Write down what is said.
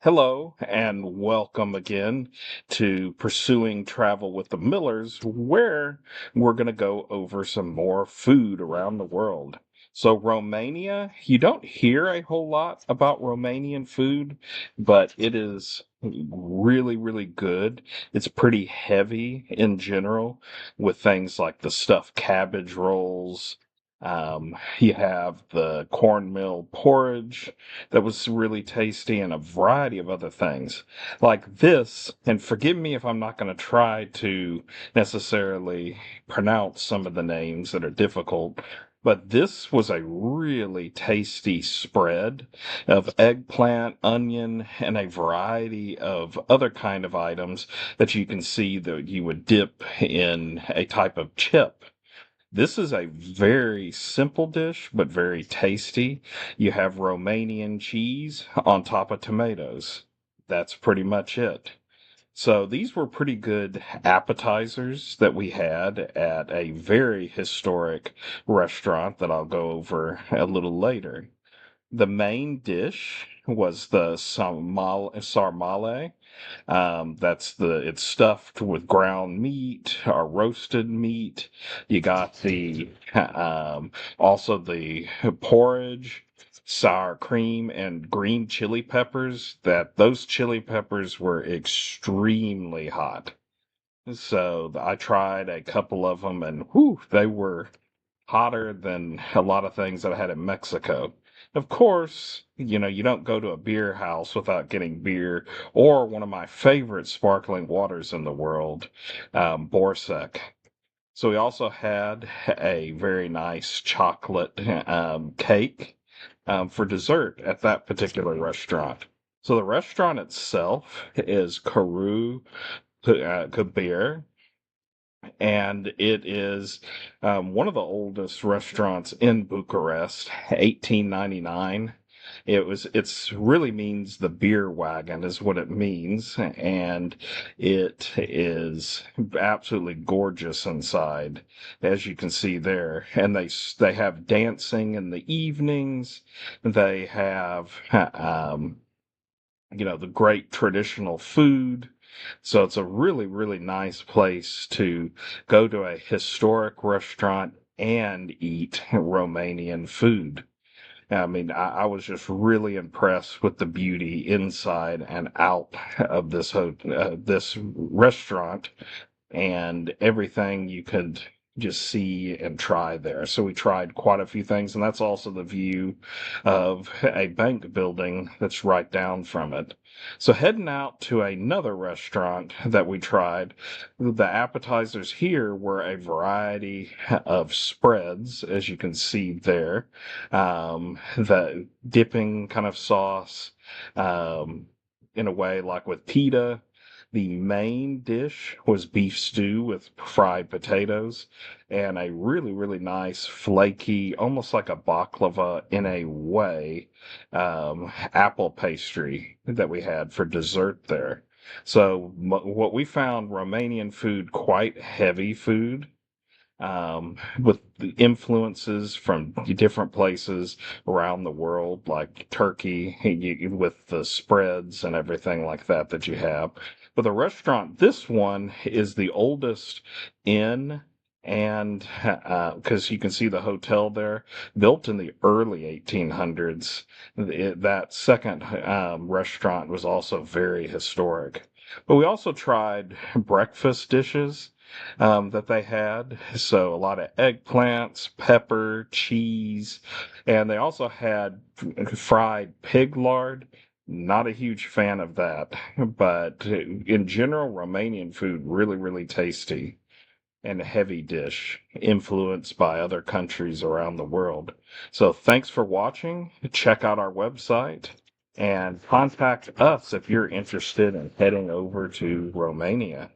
Hello and welcome again to Pursuing Travel with the Millers, where we're going to go over some more food around the world. So, Romania, you don't hear a whole lot about Romanian food, but it is really, really good. It's pretty heavy in general with things like the stuffed cabbage rolls. You have the cornmeal porridge that was really tasty and a variety of other things like this. And forgive me if I'm not going to try to necessarily pronounce some of the names that are difficult. But this was a really tasty spread of eggplant, onion, and a variety of other kind of items that you can see that you would dip in a type of chip. This is a very simple dish, but very tasty. You have Romanian cheese on top of tomatoes. That's pretty much it. So these were pretty good appetizers that we had at a very historic restaurant that I'll go over a little later. The main dish was the sarmale. It's stuffed with ground meat or roasted meat. You got also the porridge, sour cream, and green chili peppers. Those chili peppers were extremely hot. So I tried a couple of them, and whew, they were hotter than a lot of things that I had in Mexico. Of course, you don't go to a beer house without getting beer or one of my favorite sparkling waters in the world, Borsec. So we also had a very nice chocolate cake for dessert at that particular restaurant. So the restaurant itself is Kabir, and it is one of the oldest restaurants in Bucharest, 1899. It's really means the beer wagon is what it means, and it is absolutely gorgeous inside, as you can see there. And they have dancing in the evenings. They have the great traditional food. So it's a really, really nice place to go to a historic restaurant and eat Romanian food. I mean, I was just really impressed with the beauty inside and out of this restaurant and everything you could just see and try there. So we tried quite a few things, and that's also the view of a bank building that's right down from it. So heading out to another restaurant that we tried, the appetizers here were a variety of spreads, as you can see there. The dipping kind of sauce, in a way like with pita. The main dish was beef stew with fried potatoes and a really, really nice, flaky, almost like a baklava in a way, apple pastry that we had for dessert there. So, what we found Romanian food quite heavy food, with the influences from different places around the world, like Turkey, with the spreads and everything like that you have. But the restaurant, this one is the oldest in, and because you can see the hotel there, built in the early 1800s. That second restaurant was also very historic. But we also tried breakfast dishes that they had. So a lot of eggplants, pepper, cheese, and they also had fried pig lard. Not a huge fan of that, but in general, Romanian food really, really tasty and a heavy dish influenced by other countries around the world. So thanks for watching. Check out our website and contact us if you're interested in heading over to Romania.